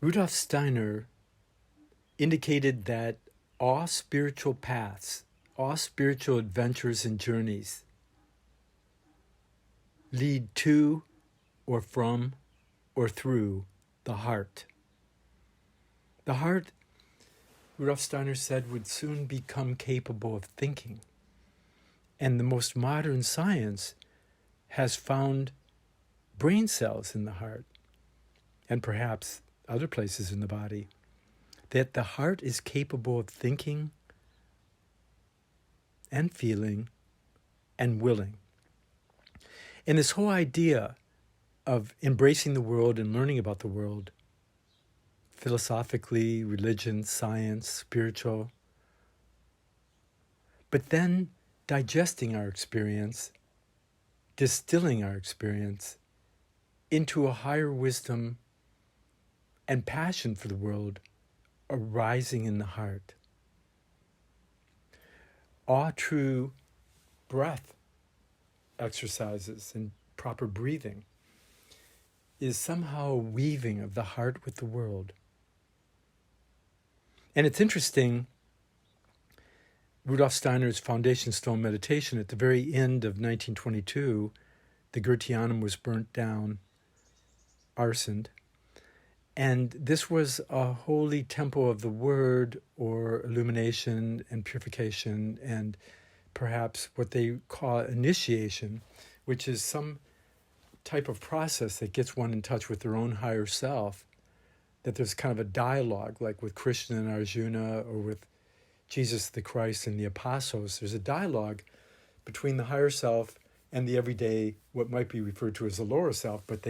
Rudolf Steiner indicated that all spiritual paths, all spiritual adventures and journeys lead to or from or through the heart. The heart, Rudolf Steiner said, would soon become capable of thinking. And the most modern science has found brain cells in the heart, and perhaps other places in the body, that the heart is capable of thinking and feeling and willing. And this whole idea of embracing the world and learning about the world, philosophically, religion, science, spiritual, but then digesting our experience, distilling our experience into a higher wisdom and passion for the world arising in the heart. All true breath exercises and proper breathing is somehow a weaving of the heart with the world. And it's interesting, Rudolf Steiner's foundation stone meditation, at the very end of 1922, the Goetheanum was burnt down, arsoned, and this was a holy temple of the word, or illumination and purification, and perhaps what they call initiation, which is some type of process that gets one in touch with their own higher self, that there's kind of a dialogue, like with Krishna and Arjuna, or with Jesus the Christ and the apostles. There's a dialogue between the higher self and the everyday, what might be referred to as the lower self, but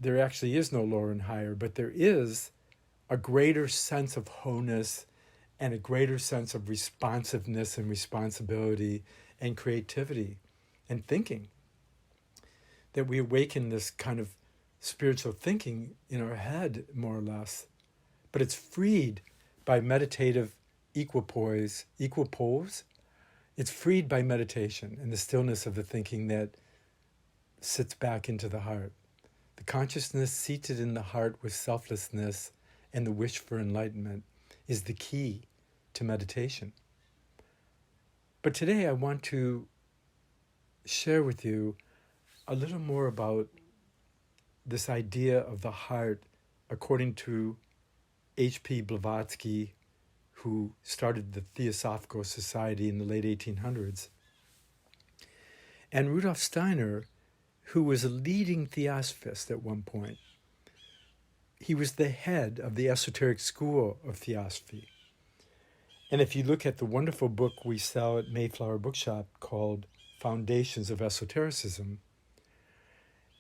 there actually is no lower and higher, but there is a greater sense of wholeness and a greater sense of responsiveness and responsibility and creativity and thinking. That we awaken this kind of spiritual thinking in our head, more or less, but it's freed by meditative equipoise. It's freed by meditation and the stillness of the thinking that sits back into the heart. The consciousness seated in the heart with selflessness and the wish for enlightenment is the key to meditation. But today I want to share with you a little more about this idea of the heart according to H.P. Blavatsky, who started the Theosophical Society in the late 1800s, and Rudolf Steiner, who was a leading theosophist at one point. He was the head of the esoteric school of theosophy. And if you look at the wonderful book we sell at Mayflower Bookshop called Foundations of Esotericism,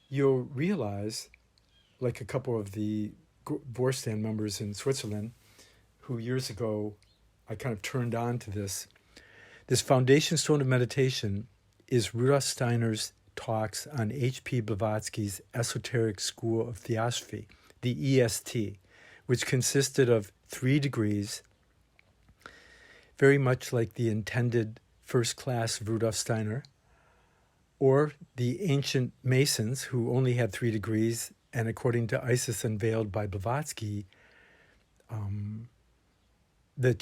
you'll realize, like a couple of the Vorstand members in Switzerland, who years ago I kind of turned on to this foundation stone of meditation is Rudolf Steiner's talks on H.P. Blavatsky's Esoteric School of Theosophy, the EST, which consisted of 3 degrees, very much like the intended first class of Rudolf Steiner, or the ancient Masons who only had 3 degrees, and according to Isis Unveiled by Blavatsky, the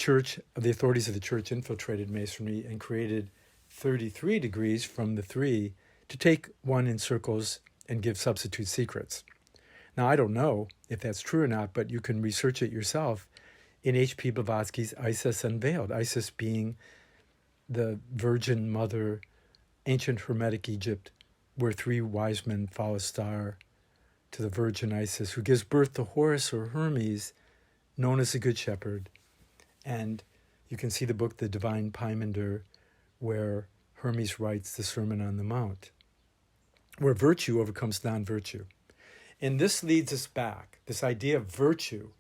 authorities of the church infiltrated Masonry and created 33 degrees from the 3 to take one in circles and give substitute secrets. Now, I don't know if that's true or not, but you can research it yourself in H.P. Blavatsky's Isis Unveiled, Isis being the Virgin Mother, ancient Hermetic Egypt, where 3 wise men follow a star to the Virgin Isis, who gives birth to Horus or Hermes, known as the Good Shepherd. And you can see the book, The Divine Pymander, where Hermes writes the Sermon on the Mount, where virtue overcomes non-virtue. And this leads us back, this idea of virtue,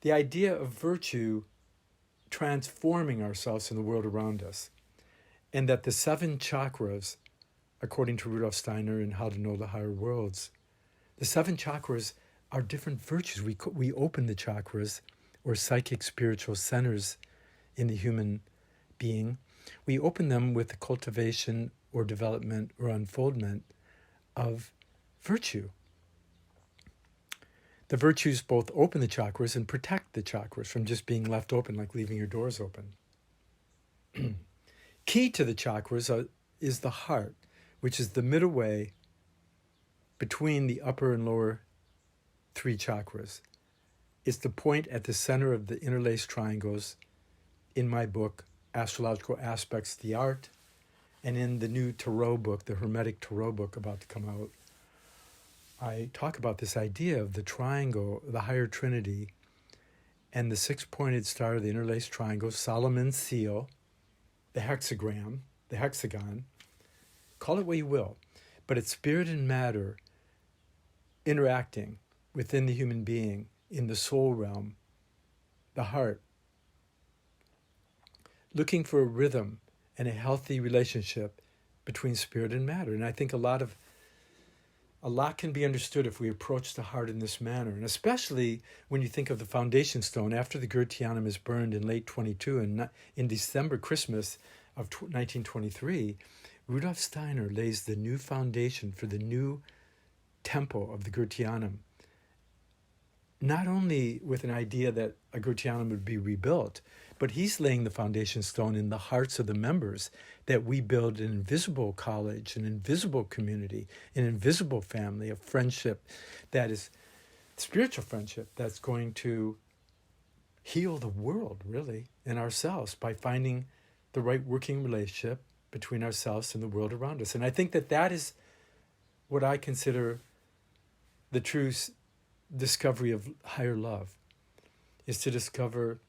the idea of virtue transforming ourselves in the world around us, and that the 7 chakras, according to Rudolf Steiner in How to Know the Higher Worlds, the 7 chakras are different virtues. We open the chakras, or psychic spiritual centers in the human being. We open them with the cultivation or development or unfoldment of virtue. The virtues both open the chakras and protect the chakras from just being left open, like leaving your doors open. Key to the chakras is the heart, which is the middle way between the upper and lower three chakras. It's the point at the center of the interlaced triangles in my book, Astrological Aspects, the Art, and in the new Tarot book, the Hermetic Tarot book about to come out. I talk about this idea of the triangle, the higher trinity, and the six-pointed star, the interlaced triangle, Solomon's seal, the hexagram, the hexagon, call it what you will, but it's spirit and matter interacting within the human being in the soul realm, the heart, looking for a rhythm and a healthy relationship between spirit and matter. And I think a lot can be understood if we approach the heart in this manner. And especially when you think of the foundation stone, after the Goetheanum is burned in late 22 and in December, Christmas of 1923, Rudolf Steiner lays the new foundation for the new temple of the Goetheanum. Not only with an idea that a Goetheanum would be rebuilt, but he's laying the foundation stone in the hearts of the members, that we build an invisible college, an invisible community, an invisible family of friendship that is spiritual friendship that's going to heal the world, really, and ourselves by finding the right working relationship between ourselves and the world around us. And I think that is what I consider the true discovery of higher love, is to discover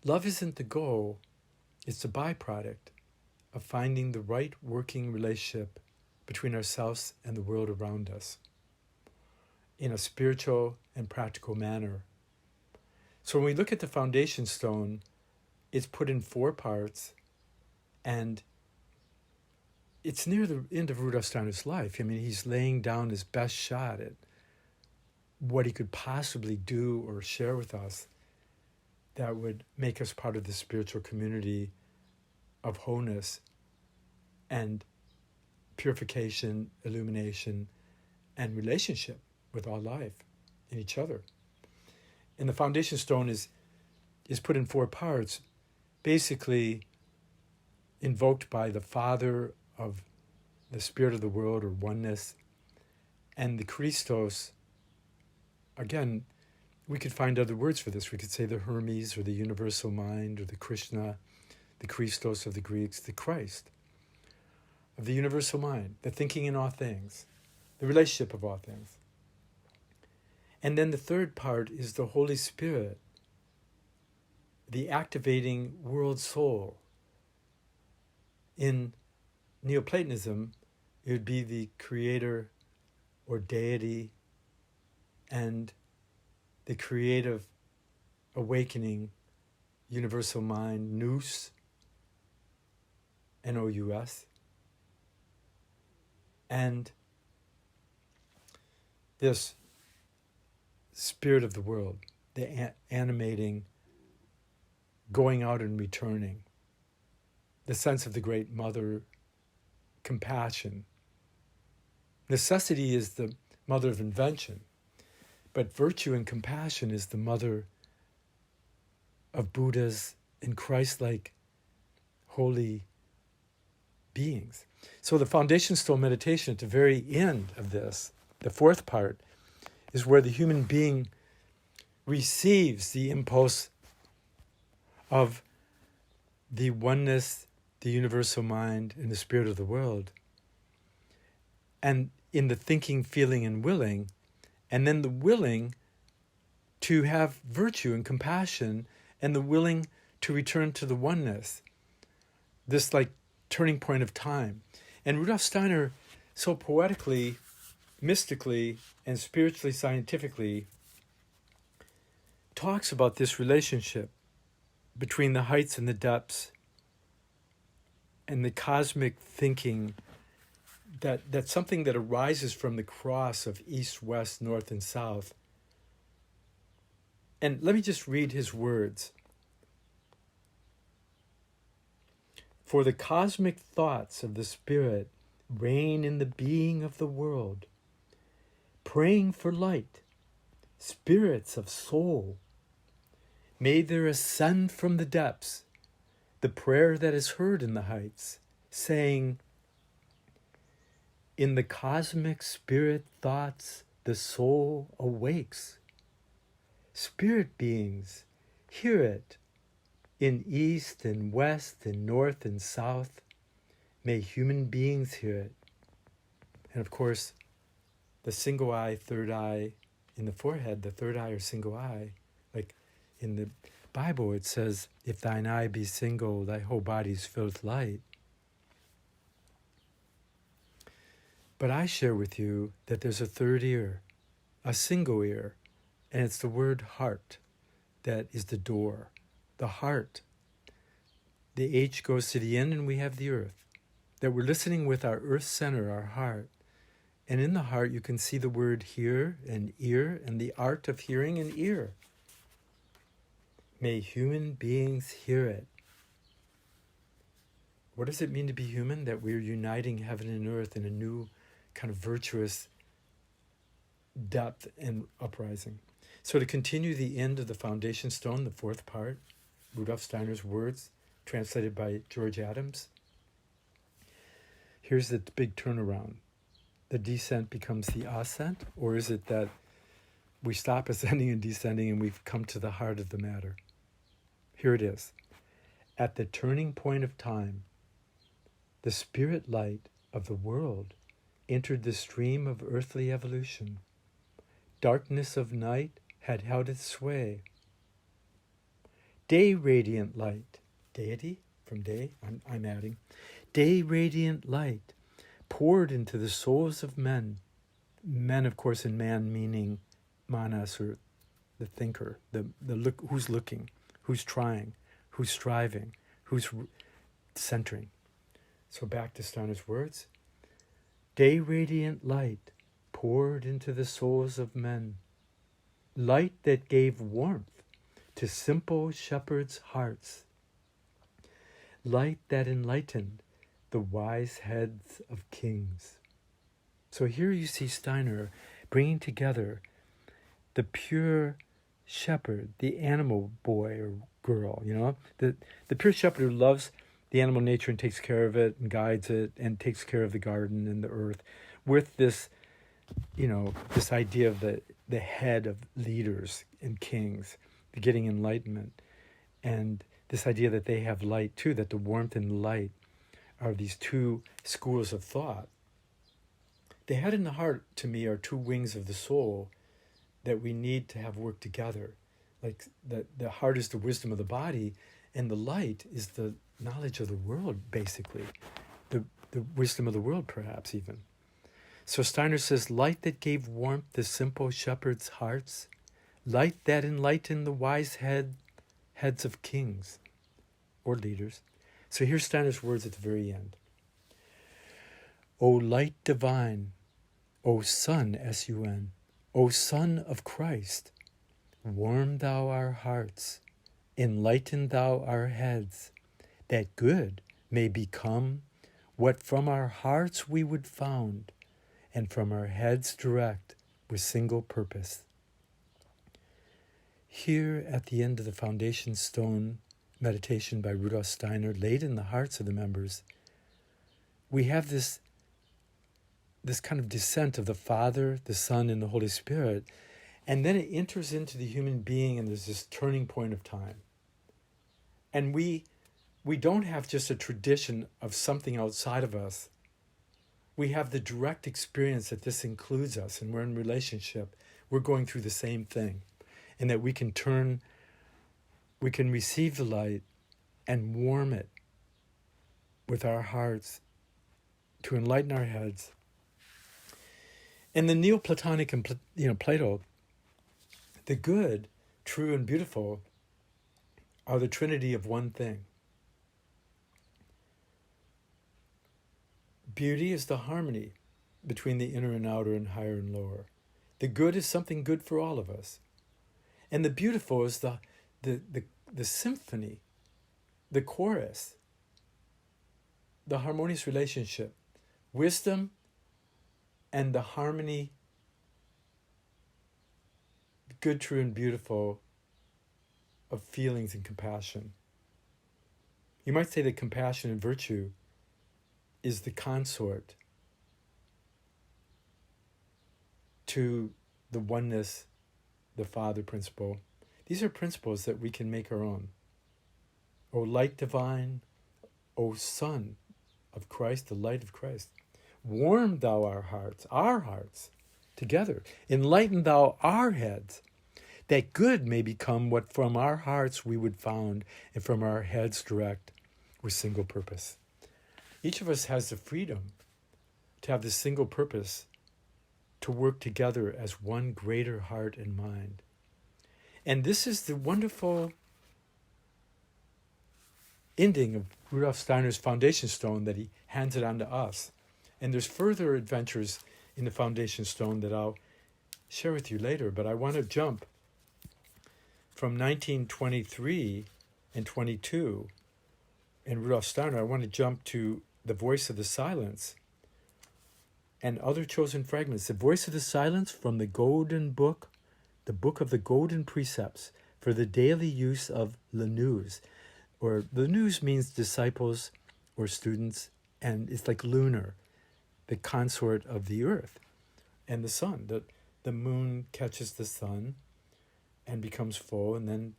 love isn't the goal, it's a byproduct of finding the right working relationship between ourselves and the world around us in a spiritual and practical manner. So when we look at the foundation stone, it's put in 4 parts, and it's near the end of Rudolf Steiner's life. I mean, he's laying down his best shot at what he could possibly do or share with us that would make us part of the spiritual community of wholeness and purification, illumination, and relationship with all life and each other. And the foundation stone is put in 4 parts, basically invoked by the Father of the Spirit of the world, or oneness, and the Christos. Again, we could find other words for this. We could say the Hermes, or the universal mind, or the Krishna, the Christos of the Greeks, the Christ of the universal mind, the thinking in all things, the relationship of all things. And then the 3rd part is the Holy Spirit, the activating world soul. In Neoplatonism, it would be the creator or deity and the creative awakening universal mind, nous, N-O-U-S, and this spirit of the world, the animating, going out and returning, the sense of the great mother, compassion. Necessity is the mother of invention, but virtue and compassion is the mother of Buddhas and Christ-like holy beings. So the foundation stone meditation at the very end of this, the 4th part, is where the human being receives the impulse of the oneness, the universal mind, and the spirit of the world. And in the thinking, feeling, and willing, and then the willing to have virtue and compassion, and the willing to return to the oneness, this like turning point of time. And Rudolf Steiner so poetically, mystically, and spiritually scientifically talks about this relationship between the heights and the depths and the cosmic thinking, that's something that arises from the cross of east, west, north, and south. And let me just read his words. For the cosmic thoughts of the Spirit reign in the being of the world, praying for light, spirits of soul, may there ascend from the depths the prayer that is heard in the heights, saying, in the cosmic spirit thoughts the soul awakes. Spirit beings, hear it. In east and west and north and south, may human beings hear it. And of course, the single eye, third eye in the forehead, the third eye or single eye, like in the Bible it says, if thine eye be single, thy whole body is filled with light. But I share with you that there's a third ear, a single ear, and it's the word heart that is the door. The heart. The H goes to the end and we have the earth. That we're listening with our earth center, our heart. And in the heart you can see the word hear and ear and the art of hearing and ear. May human beings hear it. What does it mean to be human? That we're uniting heaven and earth in a new kind of virtuous depth and uprising. So to continue the end of the foundation stone, the fourth part, Rudolf Steiner's words, translated by George Adams. Here's the big turnaround. The descent becomes the ascent, or is it that we stop ascending and descending and we've come to the heart of the matter? Here it is. At the turning point of time, the spirit light of the world entered the stream of earthly evolution. Darkness of night had held its sway. Day radiant light, deity from day, I'm adding, day radiant light poured into the souls of men. Men, of course, in man meaning manas, or the thinker, the look, who's looking, who's trying, who's striving, who's centering. So back to Steiner's words. Day radiant light poured into the souls of men. Light that gave warmth to simple shepherds' hearts. Light that enlightened the wise heads of kings. So here you see Steiner bringing together the pure shepherd, the animal boy or girl, the pure shepherd who loves the animal nature and takes care of it and guides it and takes care of the garden and the earth, with this, this idea of the head of leaders and kings, the getting enlightenment, and this idea that they have light too, that the warmth and light are these two schools of thought. The head and the heart, to me, are two wings of the soul that we need to have work together. Like the heart is the wisdom of the body, and the light is the knowledge of the world, basically. The wisdom of the world, perhaps, even. So Steiner says, light that gave warmth to simple shepherds' hearts, light that enlightened the wise heads of kings or leaders. So here's Steiner's words at the very end. O light divine, O Son, S-U-N, O Son of Christ, warm thou our hearts, enlighten thou our heads, that good may become what from our hearts we would found, and from our heads direct with single purpose. Here at the end of the foundation stone meditation by Rudolf Steiner, laid in the hearts of the members, we have this kind of descent of the Father, the Son, and the Holy Spirit, and then it enters into the human being, and there's this turning point of time. And we don't have just a tradition of something outside of us. We have the direct experience that this includes us, and we're in relationship. We're going through the same thing, and that we can receive the light and warm it with our hearts to enlighten our heads. And the Neoplatonic and Plato, the good, true, and beautiful are the trinity of one thing. Beauty is the harmony between the inner and outer and higher and lower. The good is something good for all of us. And the beautiful is the symphony, the chorus, the harmonious relationship, wisdom and the harmony good, true, and beautiful of feelings and compassion. You might say that compassion and virtue is the consort to the oneness, the Father principle. These are principles that we can make our own. O light divine, O Son of Christ, the light of Christ, warm thou our hearts, together. Enlighten thou our heads, that good may become what from our hearts we would found, and from our heads direct with single purpose. Each of us has the freedom to have this single purpose, to work together as one greater heart and mind. And this is the wonderful ending of Rudolf Steiner's foundation stone, that he hands it on to us. And there's further adventures in the foundation stone that I'll share with you later, but I want to jump from 1923 and 22 in Rudolf Steiner. I want to jump to the voice of the silence and other chosen fragments. The voice of the silence from the golden book, the book of the golden precepts for the daily use of Lanus, or Lanus means disciples or students, and it's like lunar, the consort of the earth and the sun. The moon catches the sun and becomes full, and then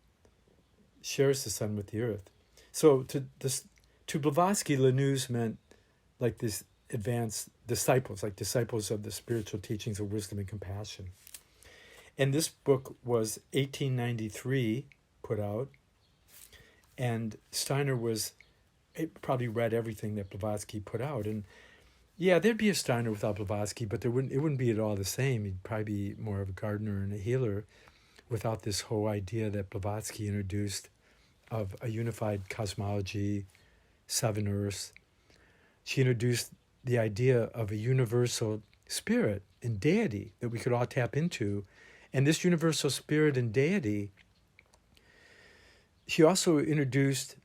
shares the sun with the earth. So to Blavatsky, Lanus meant like this advanced disciples, like disciples of the spiritual teachings of wisdom and compassion. And this book was 1893 put out, and Steiner probably read everything that Blavatsky put out. And yeah, there'd be a Steiner without Blavatsky, but it wouldn't be at all the same. He'd probably be more of a gardener and a healer without this whole idea that Blavatsky introduced of a unified cosmology, 7 Earths. She introduced the idea of a universal spirit and deity that we could all tap into. And this universal spirit and deity, she also introduced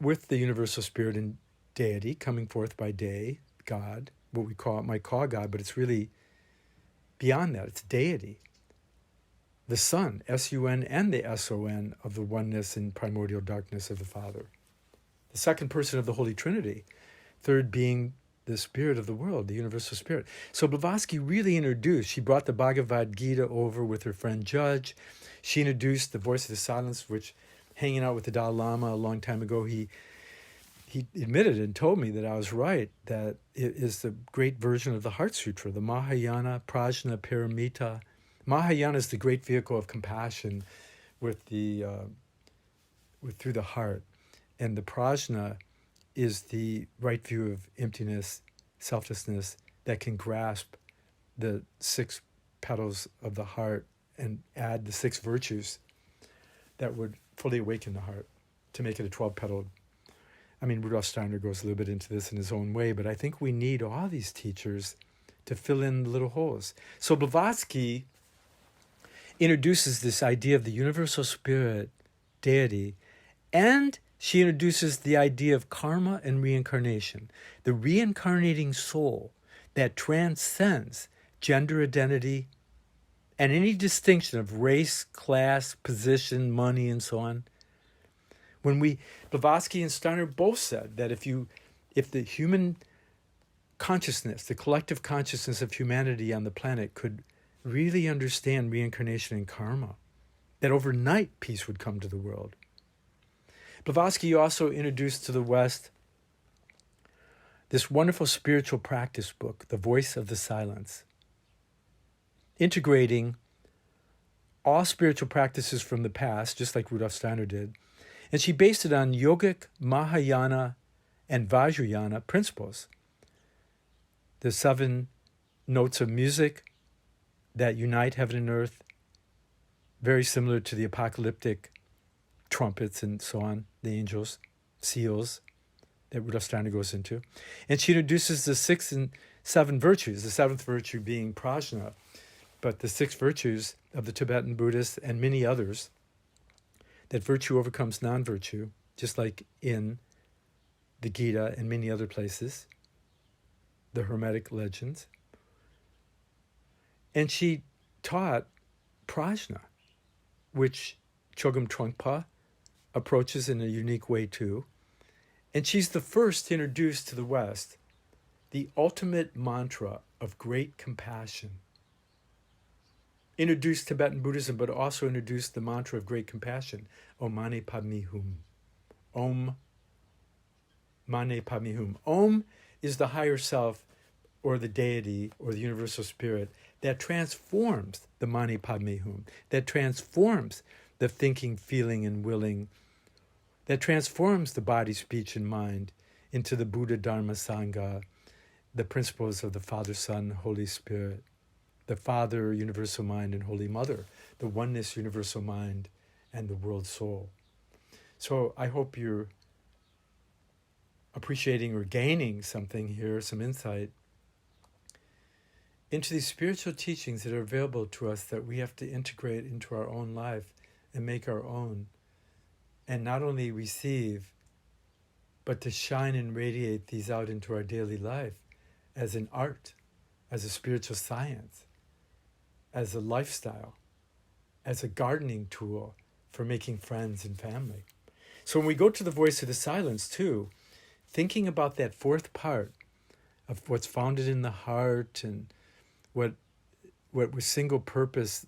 with the universal spirit and deity coming forth by day, God, what we might call God, but it's really beyond that. It's deity. The Son, S-U-N, and the S-O-N of the oneness and primordial darkness of the Father. The second person of the Holy Trinity, third being the spirit of the world, the universal spirit. So Blavatsky really introduced, she brought the Bhagavad Gita over with her friend Judge. She introduced the voice of the silence, which hanging out with the Dalai Lama a long time ago, he admitted and told me that I was right, that it is the great version of the Heart Sutra, the Mahayana, Prajna, Paramita. Mahayana is the great vehicle of compassion through the heart. And the Prajna is the right view of emptiness, selflessness, that can grasp the 6 petals of the heart and add the 6 virtues that would fully awaken the heart to make it a 12-petaled. I mean, Rudolf Steiner goes a little bit into this in his own way, but I think we need all these teachers to fill in the little holes. So Blavatsky introduces this idea of the universal spirit, deity, and she introduces the idea of karma and reincarnation, the reincarnating soul that transcends gender identity and any distinction of race, class, position, money, and so on. Blavatsky and Steiner both said that if the human consciousness, the collective consciousness of humanity on the planet could really understand reincarnation and karma, that overnight peace would come to the world. Blavatsky also introduced to the West this wonderful spiritual practice book, The Voice of the Silence, integrating all spiritual practices from the past, just like Rudolf Steiner did. And she based it on yogic, Mahayana, and Vajrayana principles. The 7 notes of music that unite heaven and earth, very similar to the apocalyptic trumpets and so on, the angels, seals that Rudolf Steiner goes into. And she introduces the 6 and 7 virtues, the 7th virtue being Prajna, but the 6 virtues of the Tibetan Buddhists and many others, that virtue overcomes non-virtue, just like in the Gita and many other places, the Hermetic legends. And she taught Prajna, which Chogyam Trungpa approaches in a unique way too. And she's the first to introduce to the West the ultimate mantra of great compassion. Introduced Tibetan Buddhism, but also introduced the mantra of great compassion, Om Mani Padme Hum. Om Mani Padme Hum. Om is the higher self, or the deity, or the universal spirit that transforms the Mani Padme Hum, that transforms the thinking, feeling, and willing, that transforms the body, speech, and mind into the Buddha, Dharma, Sangha, the principles of the Father, Son, Holy Spirit, the Father, Universal Mind, and Holy Mother, the oneness, Universal Mind, and the World Soul. So I hope you're appreciating or gaining something here, some insight into these spiritual teachings that are available to us that we have to integrate into our own life and make our own. And not only receive, but to shine and radiate these out into our daily life as an art, as a spiritual science, as a lifestyle, as a gardening tool for making friends and family. So when we go to the voice of the silence too, thinking about that fourth part of what's founded in the heart and what with single purpose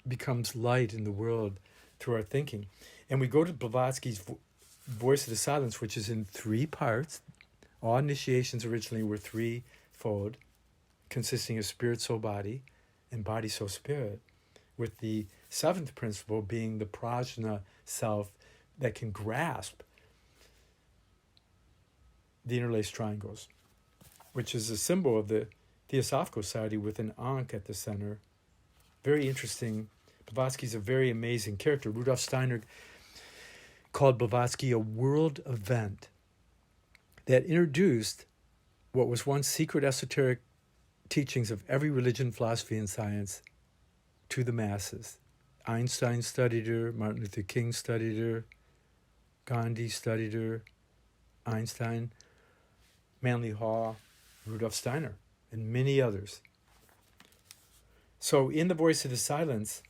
becomes light in the world through our thinking. And we go to Blavatsky's voice of the silence, which is in 3 parts. All initiations originally were threefold, consisting of spirit, soul, body, and body, soul, spirit, with the 7th principle being the Prajna self that can grasp the interlaced triangles, which is a symbol of the Theosophical Society with an Ankh at the center. Very interesting. Blavatsky's a very amazing character. Rudolf Steiner called Blavatsky a world event that introduced what was once secret esoteric teachings of every religion, philosophy, and science to the masses. Einstein studied her, Martin Luther King studied her, Gandhi studied her, Einstein, Manly Hall, Rudolf Steiner, and many others. So in the voice of the silence,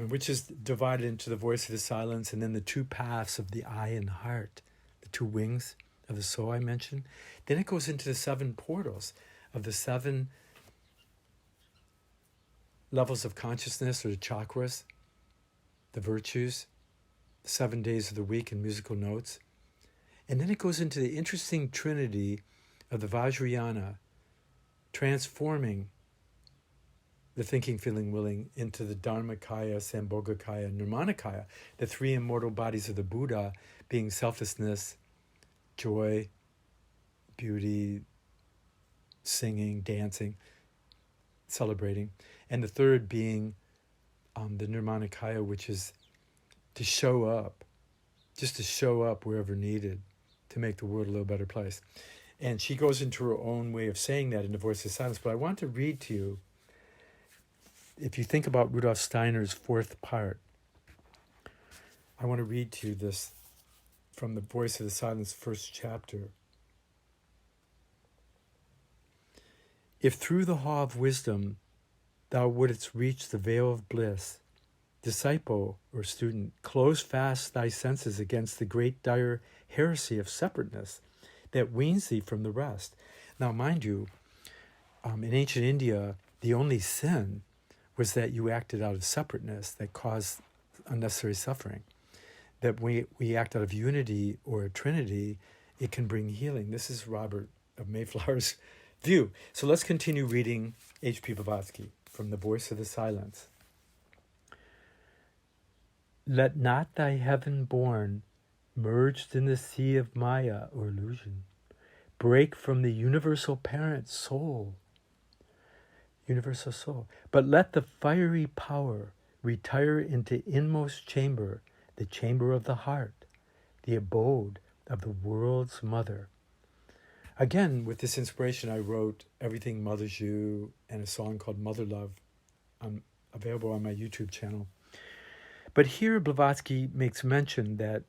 which is divided into the voice of the silence and then the 2 paths of the eye and heart, the 2 wings of the soul I mentioned, then it goes into the 7 portals of the 7 levels of consciousness, or the chakras, the virtues, the 7 days of the week in musical notes. And then it goes into the interesting trinity of the Vajrayana, transforming the thinking, feeling, willing into the Dharmakaya, Sambhogakaya, Nirmanakaya, the 3 immortal bodies of the Buddha being selflessness, joy, beauty, singing, dancing, celebrating. And the 3rd being the Nirmanakaya, which is to show up, just to show up wherever needed to make the world a little better place. And she goes into her own way of saying that in the Voice of Silence. But I want to read to you, if you think about Rudolf Steiner's 4th part, I want to read to you this from the Voice of the Silence, 1st chapter. If through the hall of wisdom thou wouldst reach the veil of bliss, disciple or student, close fast thy senses against the great dire heresy of separateness that weans thee from the rest. Now, mind you, in ancient India, the only sin was that you acted out of separateness that caused unnecessary suffering. That we act out of unity or a trinity, it can bring healing. This is Robert of Mayflower's view. So let's continue reading H.P. Blavatsky from the Voice of the Silence. Let not thy heaven born, merged in the sea of Maya or illusion, break from the universal parent soul, universal soul, but let the fiery power retire into inmost chamber, the chamber of the heart, the abode of the world's mother. Again, with this inspiration, I wrote Everything Mothers You and a song called Mother Love, available on my YouTube channel. But here Blavatsky makes mention that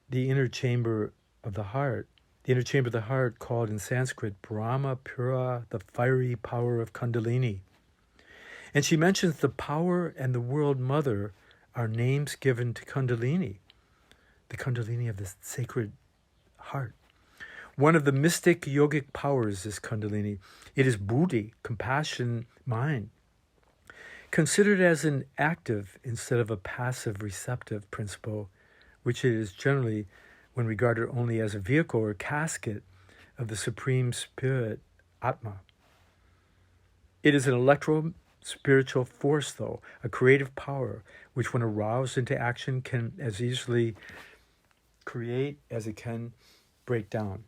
the inner chamber of the heart called in Sanskrit Brahma Pura, the fiery power of Kundalini. And she mentions the power and the world mother are names given to Kundalini, the Kundalini of the sacred heart. One of the mystic yogic powers is Kundalini. It is buddhi, compassion, mind, considered as an active instead of a passive receptive principle, which is generally, when regarded only as a vehicle or casket of the Supreme Spirit, Atma. It is an electro-spiritual force, though, a creative power, which when aroused into action can as easily create as it can break down.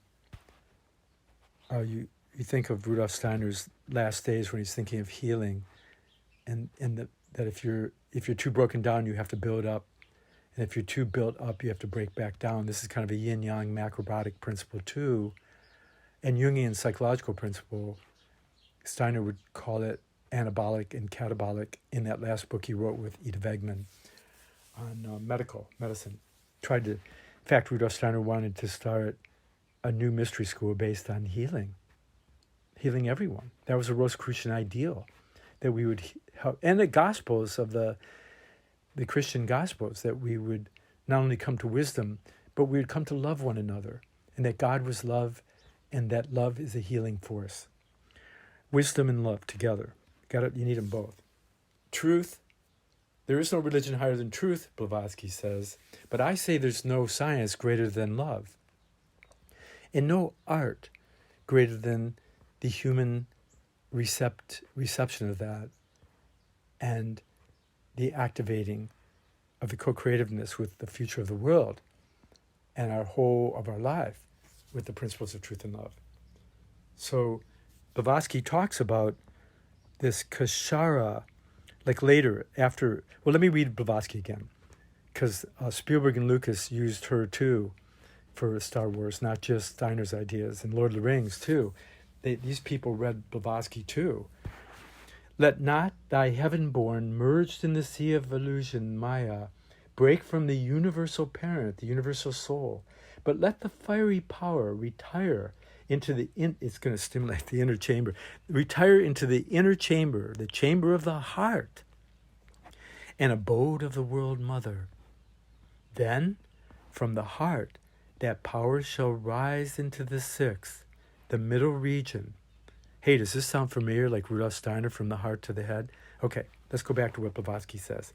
You think of Rudolf Steiner's last days when he's thinking of healing, and that if you're too broken down, you have to build up, and if you're too built up, you have to break back down. This is kind of a yin-yang macrobiotic principle too, and Jungian psychological principle. Steiner would call it anabolic and catabolic in that last book he wrote with Ida Wegman on medicine. In fact, Rudolf Steiner wanted to start a new mystery school based on healing everyone. That was a Rosicrucian ideal, that we would help, and the Gospels of the Christian Gospels, that we would not only come to wisdom, but we would come to love one another, and that God was love, and that love is a healing force. Wisdom and love together. You need them both. Truth. There is no religion higher than truth, Blavatsky says, but I say there's no science greater than love, and no art greater than the human reception of that, and the activating of the co-creativeness with the future of the world and our whole of our life with the principles of truth and love. So Blavatsky talks about this kashara, like later, after, well, let me read Blavatsky again, because Spielberg and Lucas used her too for Star Wars, not just Steiner's ideas, and Lord of the Rings too. These people read Blavatsky too. Let not thy heaven-born, merged in the sea of illusion, Maya, break from the universal parent, the universal soul, but let the fiery power retire into it's going to stimulate the inner chamber, retire into the inner chamber, the chamber of the heart, an abode of the world mother. Then, from the heart, that power shall rise into the sixth, the middle region. Hey, does this sound familiar, like Rudolf Steiner, from the heart to the head? Okay, let's go back to what Blavatsky says.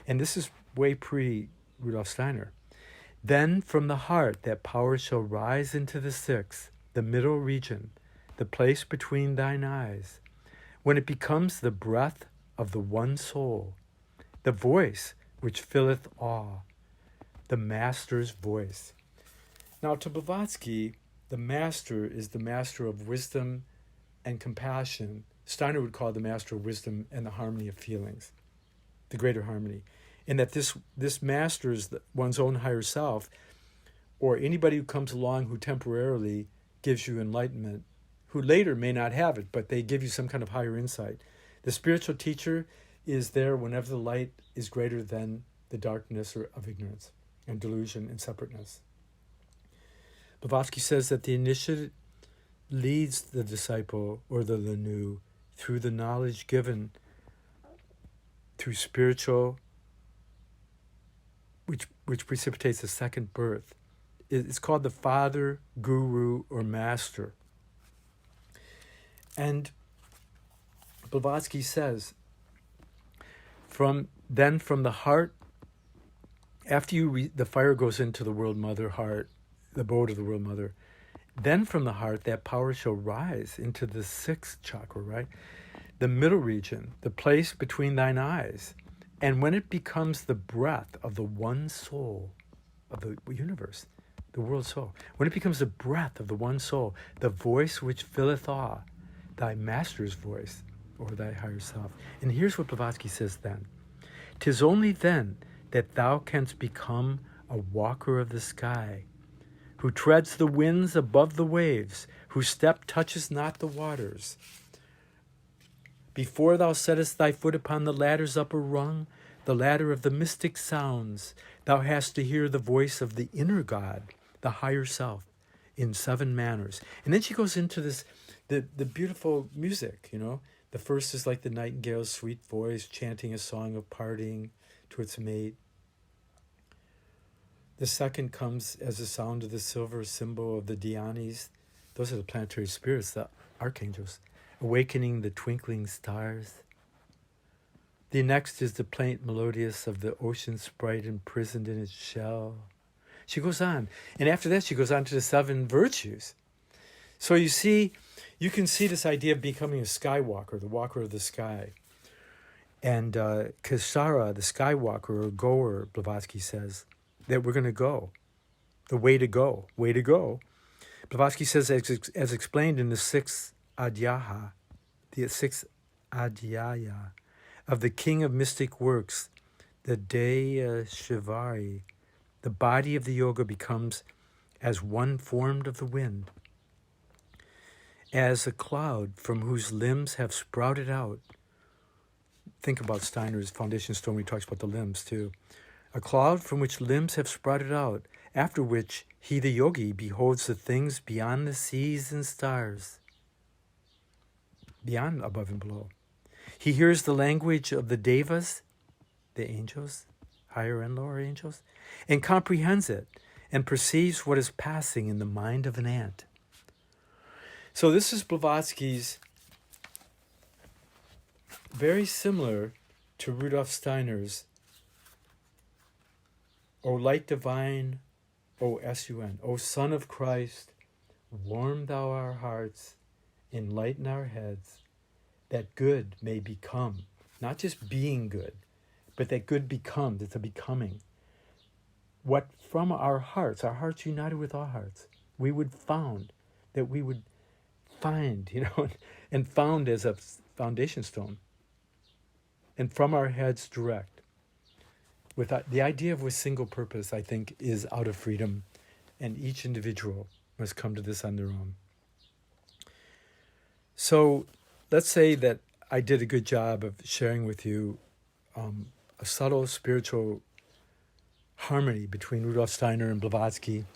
And this is way pre-Rudolf Steiner. Then from the heart that power shall rise into the sixth, the middle region, the place between thine eyes, when it becomes the breath of the one soul, the voice which filleth awe, the master's voice. Now to Blavatsky, the master is the master of wisdom and compassion. Steiner would call it the master of wisdom and the harmony of feelings, the greater harmony. And that this master is one's own higher self, or anybody who comes along who temporarily gives you enlightenment, who later may not have it, but they give you some kind of higher insight. The spiritual teacher is there whenever the light is greater than the darkness of ignorance and delusion and separateness. Blavatsky says that the initiate leads the disciple or the Lenu through the knowledge given through spiritual, which precipitates a second birth. It's called the father, guru, or master. And Blavatsky says, from the heart, after the fire goes into the world mother heart, the abode of the world mother, then from the heart that power shall rise into the sixth chakra, right? The middle region, the place between thine eyes. And when it becomes the breath of the one soul of the universe, the world soul, when it becomes the breath of the one soul, the voice which filleth awe, thy master's voice, or thy higher self. And here's what Blavatsky says then. 'Tis only then that thou canst become a walker of the sky, who treads the winds above the waves, whose step touches not the waters. Before thou settest thy foot upon the ladder's upper rung, the ladder of the mystic sounds, thou hast to hear the voice of the inner God, the higher self, in 7 manners. And then she goes into this, the beautiful music, The first is like the nightingale's sweet voice chanting a song of parting to its mate. The second comes as the sound of the silver symbol of the Dhyanis. Those are the planetary spirits, the archangels, awakening the twinkling stars. The next is the plaint melodious of the ocean sprite imprisoned in its shell. She goes on. And after that, she goes on to the 7 virtues. So you see, you can see this idea of becoming a skywalker, the walker of the sky. And Kasara, the skywalker or goer, Blavatsky says, that we're going to go. The way to go. Blavatsky says, as explained in the 6th Adhyaya, of the king of mystic works, the Deya Shivari, the body of the yoga becomes as one formed of the wind, as a cloud from whose limbs have sprouted out. Think about Steiner's foundation stone where he talks about the limbs too. A cloud from which limbs have sprouted out, after which he, the yogi, beholds the things beyond the seas and stars, beyond, above and below. He hears the language of the devas, the angels, higher and lower angels, and comprehends it and perceives what is passing in the mind of an ant. So this is Blavatsky's, very similar to Rudolf Steiner's, O light divine, O S-U-N, O Son of Christ, warm thou our hearts, enlighten our heads, that good may become, not just being good, but that good becomes, it's a becoming. What from our hearts united with our hearts, we would find, and found as a foundation stone, and from our heads direct. With the idea of a single purpose, I think, is out of freedom, and each individual must come to this on their own. So let's say that I did a good job of sharing with you a subtle spiritual harmony between Rudolf Steiner and Blavatsky.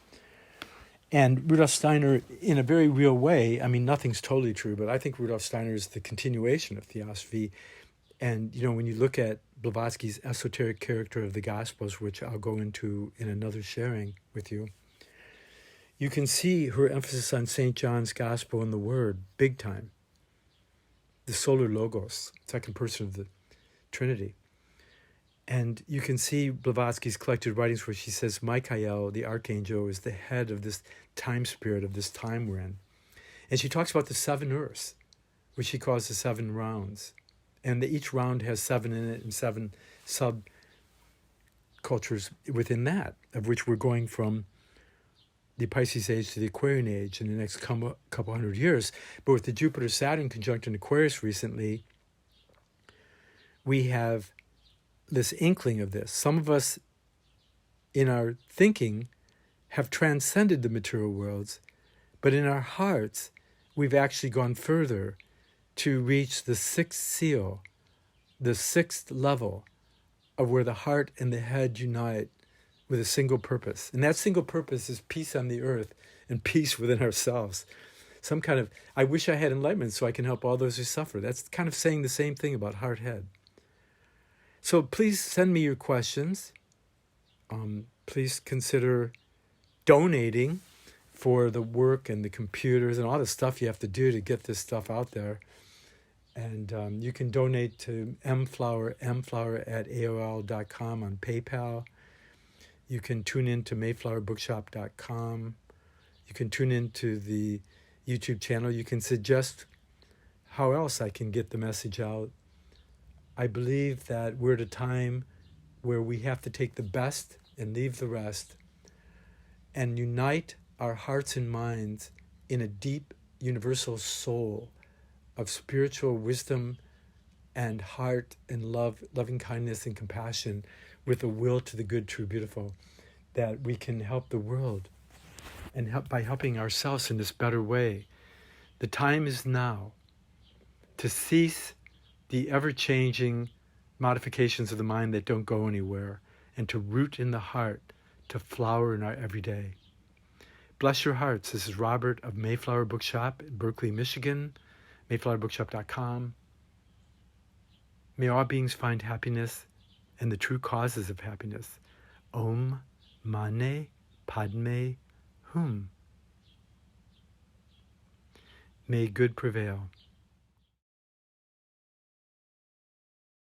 And Rudolf Steiner, in a very real way, I mean, nothing's totally true, but I think Rudolf Steiner is the continuation of Theosophy. And, when you look at Blavatsky's esoteric character of the Gospels, which I'll go into in another sharing with you, you can see her emphasis on St. John's Gospel and the Word, big time. The Solar Logos, second person of the Trinity. And you can see Blavatsky's collected writings where she says Michael, the archangel, is the head of this time spirit of this time we're in. And she talks about the 7 earths, which she calls the 7 rounds. And each round has 7 in it and 7 sub-cultures within that, of which we're going from the Pisces age to the Aquarian age in the next couple hundred years. But with the Jupiter-Saturn conjunct in Aquarius recently, we have this inkling of this. Some of us, in our thinking, have transcended the material worlds, but in our hearts, we've actually gone further to reach the 6th seal, the 6th level of where the heart and the head unite with a single purpose. And that single purpose is peace on the earth and peace within ourselves. Some kind of, I wish I had enlightenment so I can help all those who suffer. That's kind of saying the same thing about heart-head. So please send me your questions. Please consider donating for the work and the computers and all the stuff you have to do to get this stuff out there. And you can donate to mflower@aol.com on PayPal. You can tune in to mayflowerbookshop.com. You can tune in to the YouTube channel. You can suggest how else I can get the message out. I believe that we're at a time where we have to take the best and leave the rest and unite our hearts and minds in a deep universal soul of spiritual wisdom and heart and love, loving kindness and compassion with a will to the good, true, beautiful, that we can help the world and help by helping ourselves in this better way. The time is now to cease the ever-changing modifications of the mind that don't go anywhere, and to root in the heart, to flower in our everyday. Bless your hearts. This is Robert of Mayflower Bookshop in Berkeley, Michigan, mayflowerbookshop.com. May all beings find happiness and the true causes of happiness. Om Mane Padme Hum. May good prevail.